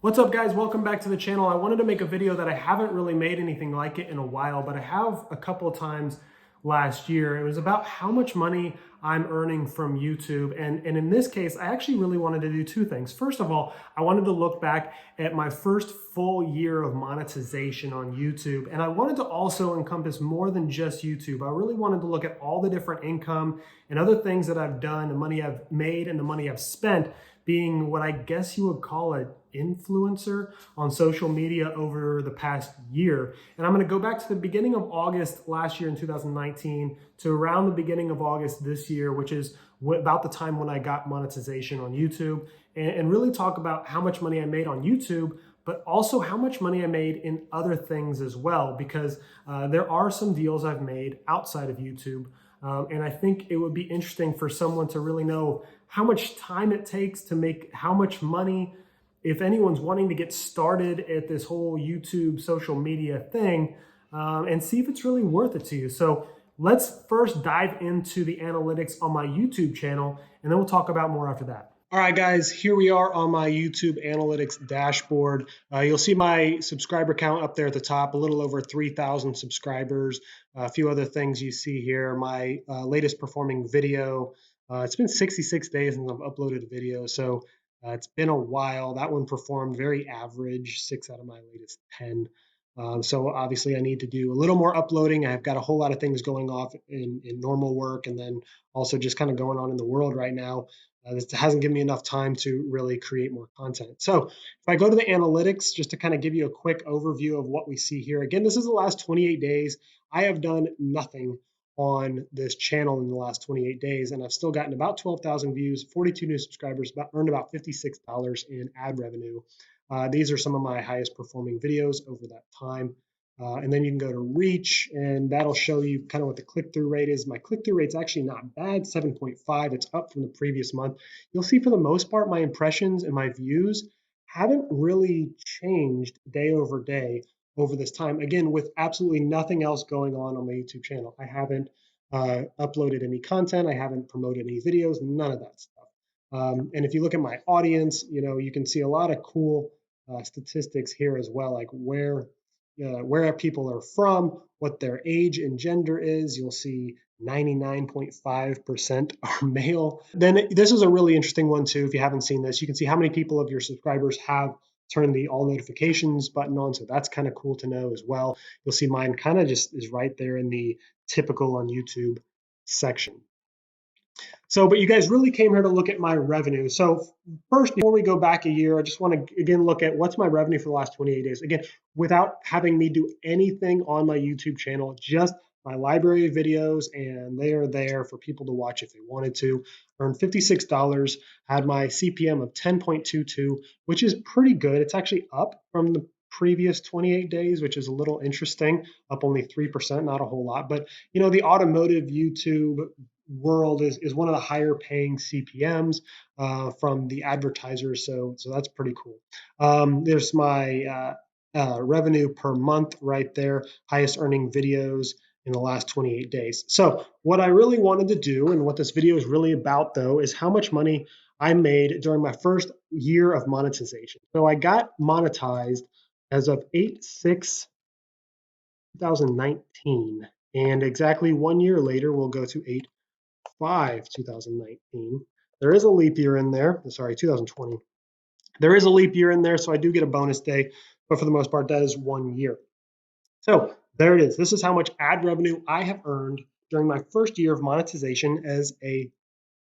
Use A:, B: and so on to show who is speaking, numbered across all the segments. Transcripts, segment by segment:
A: What's up, guys? Welcome back to the channel. I wanted to make a video that I haven't really made anything like it in a while, but I have a couple of times last year. It was about how much money I'm earning from YouTube. And in this case, I actually really wanted to do two things. First of all, I wanted to look back at my first full year of monetization on YouTube. And I wanted to also encompass more than just YouTube. I really wanted to look at all the different income and other things that I've done, the money I've made and the money I've spent, being what I guess you would call an influencer on social media over the past year. And I'm going to go back to the beginning of August last year in 2019 to around the beginning of August this year, which is about the time when I got monetization on YouTube, and really talk about how much money I made on YouTube, but also how much money I made in other things as well, because there are some deals I've made outside of YouTube. And I think it would be interesting for someone to really know how much time it takes to make how much money, if anyone's wanting to get started at this whole YouTube social media thing, and see if it's really worth it to you. So let's first dive into the analytics on my YouTube channel, and then we'll talk about more after that. All right, guys, here we are on my YouTube analytics dashboard. You'll see my subscriber count up there at the top, a little over 3,000 subscribers. A few other things you see here. My latest performing video. It's been 66 days since I've uploaded a video, so it's been a while. That one performed very average, 6 out of my latest 10. So obviously I need to do a little more uploading. I've got a whole lot of things going off in normal work, and then also just kind of going on in the world right now. This hasn't given me enough time to really create more content. So if I go to the analytics, just to kind of give you a quick overview of what we see here. Again, this is the last 28 days. I have done nothing on this channel in the last 28 days, and I've still gotten about 12,000 views, 42 new subscribers, earned about $56 in ad revenue. These are some of my highest performing videos over that time. And then you can go to reach, and that'll show you kind of what the click-through rate is. My click-through rate's actually not bad, 7.5. It's up from the previous month. You'll see for the most part, my impressions and my views haven't really changed day over day over this time. Again, with absolutely nothing else going on my YouTube channel. I haven't uploaded any content. I haven't promoted any videos, none of that stuff. And if you look at my audience, you can see a lot of cool statistics here as well, like where people are from, what their age and gender is. You'll see 99.5% are male. Then this is a really interesting one too. If you haven't seen this, you can see how many people of your subscribers have turned the all notifications button on. So that's kind of cool to know as well. You'll see mine kind of just is right there in the typical on YouTube section. So, but you guys really came here to look at my revenue. So first, before we go back a year, I just want to again look at what's my revenue for the last 28 days. Again, without having me do anything on my YouTube channel, just my library of videos, and they are there for people to watch if they wanted to. Earned $56, had my CPM of 10.22, which is pretty good. It's actually up from the previous 28 days, which is a little interesting, up only 3%, not a whole lot. But the automotive YouTube world is one of the higher paying CPMs from the advertisers. So that's pretty cool. There's my revenue per month right there, highest earning videos in the last 28 days. So what I really wanted to do, and what this video is really about though, is how much money I made during my first year of monetization. So I got monetized as of 8/6/2019. And exactly 1 year later, we'll go to 8/5/2019. There is a leap year in there. Sorry, 2020. There is a leap year in there, so I do get a bonus day, but for the most part, that is 1 year. So there it is. This is how much ad revenue I have earned during my first year of monetization as a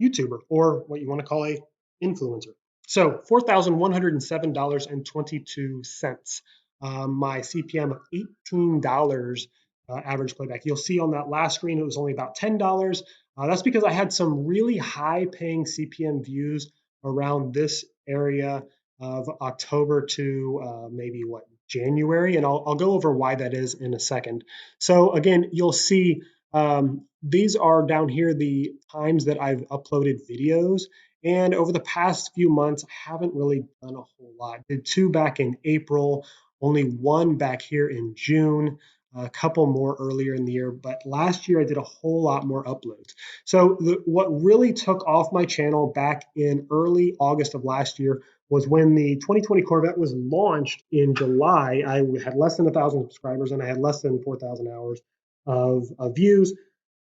A: YouTuber, or what you want to call a influencer. So $4,107.22. My CPM of $18 average playback. You'll see on that last screen it was only about $10. That's because I had some really high paying CPM views around this area of October to maybe January, and I'll go over why that is in a second. So again, you'll see these are down here the times that I've uploaded videos. And over the past few months, I haven't really done a whole lot. Did 2 back in April, only 1 back here in June, a couple more earlier in the year. But last year, I did a whole lot more uploads. So what really took off my channel back in early August of last year was when the 2020 Corvette was launched in July. I had less than 1,000 subscribers and I had less than 4,000 hours of views.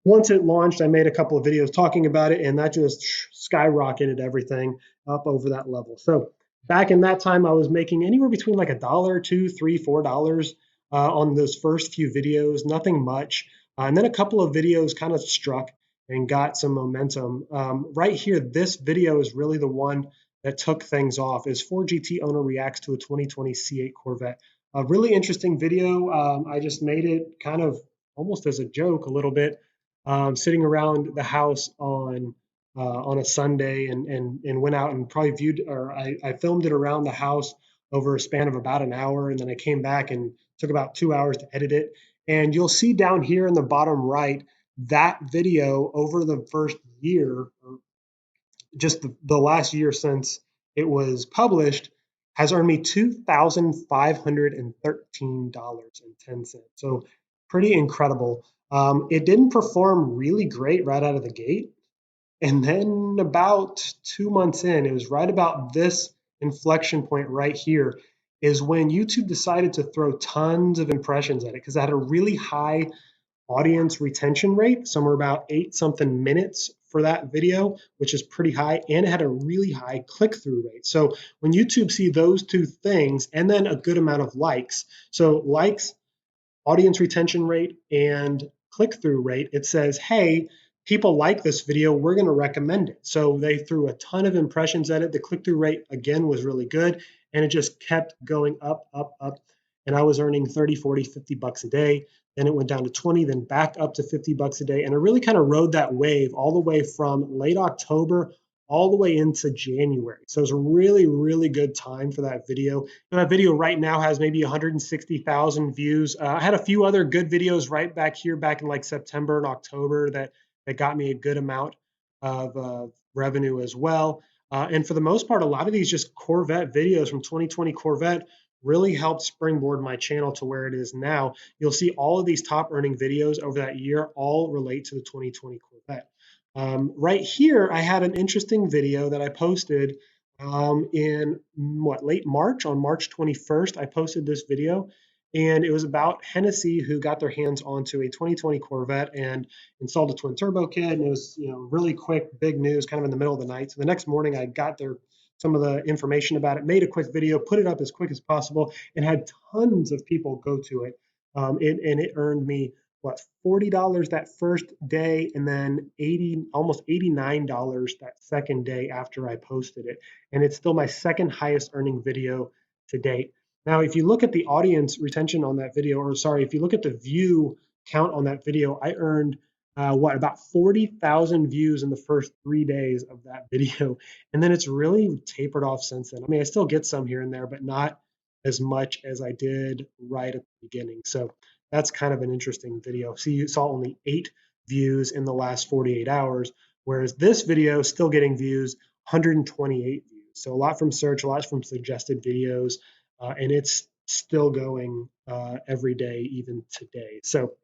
A: Once it launched, I made a couple of videos talking about it, and that just skyrocketed everything up over that level. So back in that time, I was making anywhere between like $1, $2, $3, $4 on those first few videos, nothing much. And then a couple of videos kind of struck and got some momentum. Right here, this video is really the one that took things off. Is 4GT owner reacts to a 2020 C8 Corvette. A really interesting video. I just made it kind of almost as a joke a little bit, sitting around the house on a Sunday, and went out and probably viewed, or I filmed it around the house over a span of about an hour, and then I came back and took about 2 hours to edit it. And you'll see down here in the bottom right that video over the first year, or just the last year since it was published, has earned me $2,513.10. So pretty incredible. It didn't perform really great right out of the gate. And then about 2 months in, it was right about this inflection point right here, is when YouTube decided to throw tons of impressions at it, because I had a really high audience retention rate, somewhere about 8 something minutes for that video, which is pretty high, and it had a really high click-through rate. So when YouTube see those two things, and then a good amount of likes, so likes, audience retention rate, and click-through rate, it says, hey, people like this video, we're going to recommend it. So they threw a ton of impressions at it. The click-through rate, again, was really good, and it just kept going up, up, up. And I was earning 30, 40, 50 bucks a day. Then it went down to 20, then back up to 50 bucks a day. And I really kind of rode that wave all the way from late October all the way into January. So it was a really, really good time for that video. And that video right now has maybe 160,000 views. I had a few other good videos right back here, back in like September and October, that got me a good amount of revenue as well. And for the most part, a lot of these just Corvette videos from 2020 Corvette really helped springboard my channel to where it is now. You'll see all of these top earning videos over that year all relate to the 2020 Corvette. Right here, I had an interesting video that I posted in late March. On March 21st, I posted this video, and it was about Hennessy, who got their hands onto a 2020 Corvette and installed a twin turbo kit. And it was, really quick, big news, kind of in the middle of the night. So the next morning, I got some of the information about it, made a quick video, put it up as quick as possible, and had tons of people go to it. And it earned me $40 that first day, and then almost $89 that second day after I posted it. And it's still my second highest earning video to date. Now, if you look at the audience retention on that video, or sorry, if you look at the view count on that video, I earned about 40,000 views in the first 3 days of that video. And then it's really tapered off since then. I mean, I still get some here and there, but not as much as I did right at the beginning. So that's kind of an interesting video. See, you saw only 8 views in the last 48 hours, whereas this video is still getting views, 128 views. So a lot from search, a lot from suggested videos, and it's still going every day, even today. So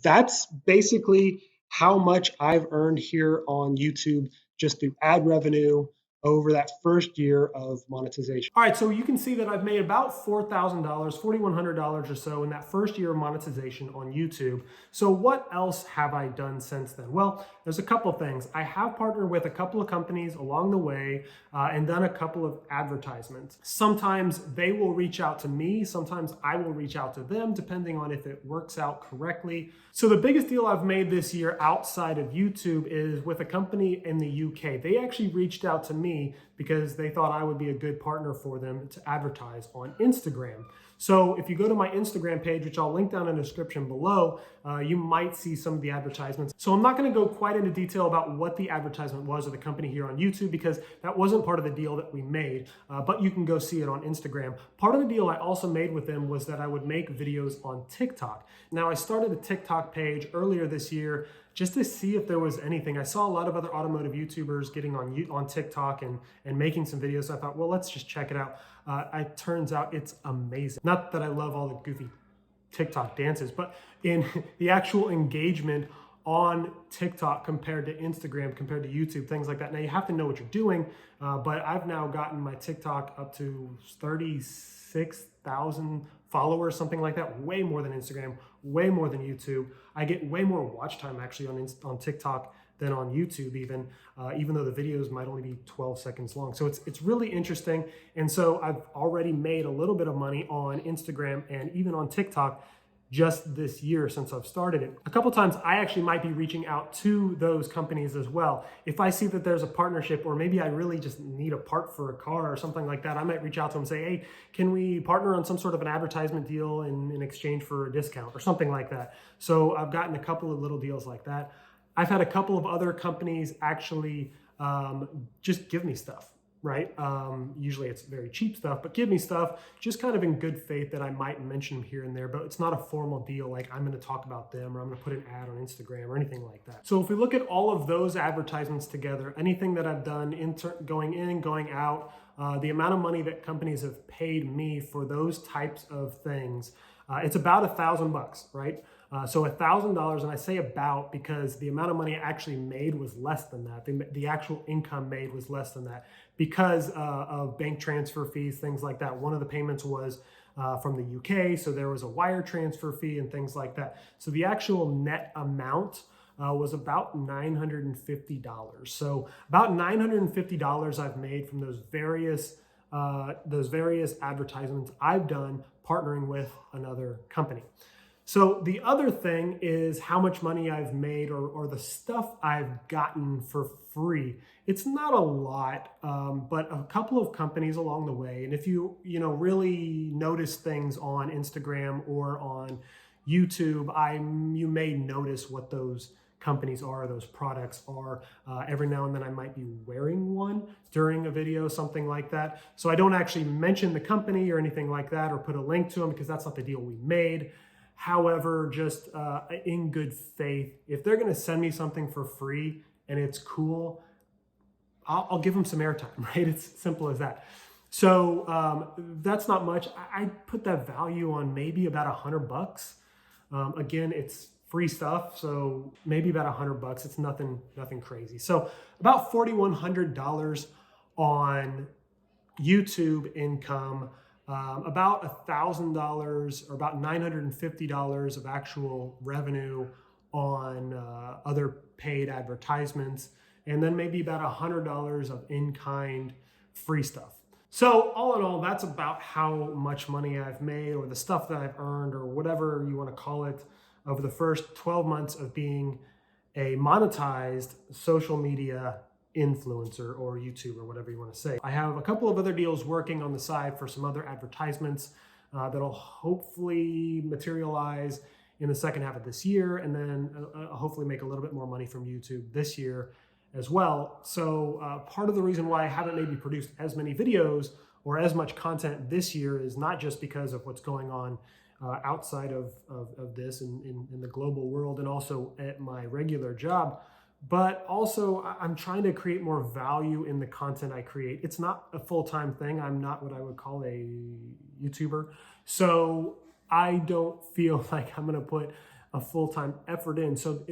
A: that's basically how much I've earned here on YouTube just through ad revenue over that first year of monetization. All right, so you can see that I've made about $4,000, $4,100 or so in that first year of monetization on YouTube. So what else have I done since then? Well, there's a couple things. I have partnered with a couple of companies along the way and done a couple of advertisements. Sometimes they will reach out to me, sometimes I will reach out to them, depending on if it works out correctly. So the biggest deal I've made this year outside of YouTube is with a company in the UK. They actually reached out to me because they thought I would be a good partner for them to advertise on Instagram. So if you go to my Instagram page, which I'll link down in the description below, you might see some of the advertisements. So I'm not going to go quite into detail about what the advertisement was of the company here on YouTube, because that wasn't part of the deal that we made, but you can go see it on Instagram. Part of the deal I also made with them was that I would make videos on TikTok. Now, I started a TikTok page earlier this year just to see if there was anything. I saw a lot of other automotive YouTubers getting on TikTok and making some videos. So I thought, well, let's just check it out. It turns out it's amazing. Not that I love all the goofy TikTok dances, but in the actual engagement on TikTok compared to Instagram, compared to YouTube, things like that. Now you have to know what you're doing, but I've now gotten my TikTok up to 36,000 followers, something like that, way more than Instagram, way more than YouTube. I get way more watch time actually on TikTok than on YouTube even though the videos might only be 12 seconds long. So it's really interesting. And so I've already made a little bit of money on Instagram and even on TikTok just this year since I've started it. A couple times I actually might be reaching out to those companies as well. If I see that there's a partnership, or maybe I really just need a part for a car or something like that, I might reach out to them and say, hey, can we partner on some sort of an advertisement deal in exchange for a discount or something like that? So I've gotten a couple of little deals like that. I've had a couple of other companies actually just give me stuff, right? Usually it's very cheap stuff, but give me stuff just kind of in good faith that I might mention here and there, but it's not a formal deal like I'm going to talk about them or I'm going to put an ad on Instagram or anything like that. So if we look at all of those advertisements together, anything that I've done going in, going out, the amount of money that companies have paid me for those types of things, it's about $1,000, right? So $1,000, and I say about because the amount of money I actually made was less than that. The actual income made was less than that because of bank transfer fees, things like that. One of the payments was from the UK, so there was a wire transfer fee and things like that. So the actual net amount was about $950. So about $950 I've made from those various advertisements I've done partnering with another company. So the other thing is how much money I've made or the stuff I've gotten for free. It's not a lot, but a couple of companies along the way. And if you really notice things on Instagram or on YouTube, you may notice what those companies are, those products are. Every now and then I might be wearing one during a video, something like that. So I don't actually mention the company or anything like that or put a link to them because that's not the deal we made. However, just in good faith, if they're going to send me something for free and it's cool, I'll give them some airtime, right? It's simple as that. So that's not much. I put that value on maybe about $100. Again, it's free stuff, so maybe about $100. It's nothing crazy. So about $4,100 on YouTube income. About $1,000 or about $950 of actual revenue on other paid advertisements, and then maybe about $100 of in-kind free stuff. So all in all, that's about how much money I've made or the stuff that I've earned or whatever you want to call it over the first 12 months of being a monetized social media influencer or YouTuber, whatever you want to say. I have a couple of other deals working on the side for some other advertisements that'll hopefully materialize in the second half of this year, and then hopefully make a little bit more money from YouTube this year as well. So part of the reason why I haven't maybe produced as many videos or as much content this year is not just because of what's going on outside of this in the global world and also at my regular job, but also I'm trying to create more value in the content I create. It's not a full-time thing. I'm not what I would call a YouTuber. So I don't feel like I'm going to put a full-time effort in. So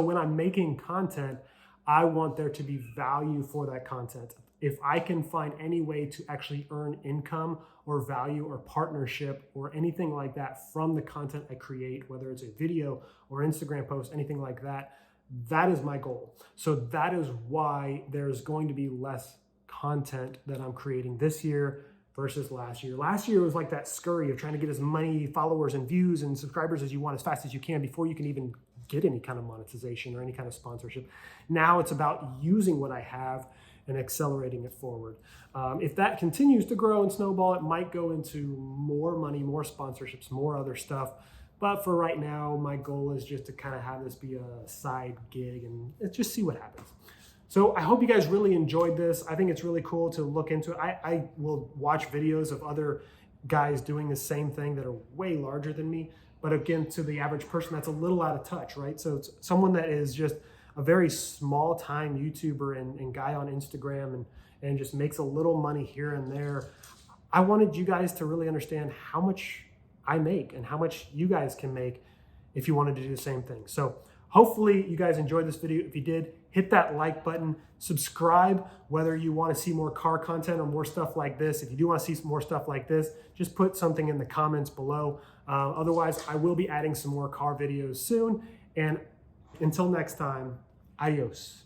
A: when I'm making content, I want there to be value for that content. If I can find any way to actually earn income or value or partnership or anything like that from the content I create, whether it's a video or Instagram post, anything like that, that is my goal. So that is why there's going to be less content that I'm creating this year versus last year. Last year was like that scurry of trying to get as many followers and views and subscribers as you want as fast as you can before you can even get any kind of monetization or any kind of sponsorship. Now it's about using what I have and accelerating it forward. If that continues to grow and snowball, it might go into more money, more sponsorships, more other stuff. But for right now, my goal is just to kind of have this be a side gig and just see what happens. So I hope you guys really enjoyed this. I think it's really cool to look into it. I will watch videos of other guys doing the same thing that are way larger than me. But again, to the average person, that's a little out of touch, right? So it's someone that is just a very small time YouTuber and guy on Instagram and just makes a little money here and there. I wanted you guys to really understand how much I make and how much you guys can make if you wanted to do the same thing. So Hopefully you guys enjoyed this video. If you did, hit that like button, subscribe, whether you want to see more car content or more stuff like this. If you do want to see some more stuff like this, just put something in the comments below. Otherwise, I will be adding some more car videos soon. And until next time, adios.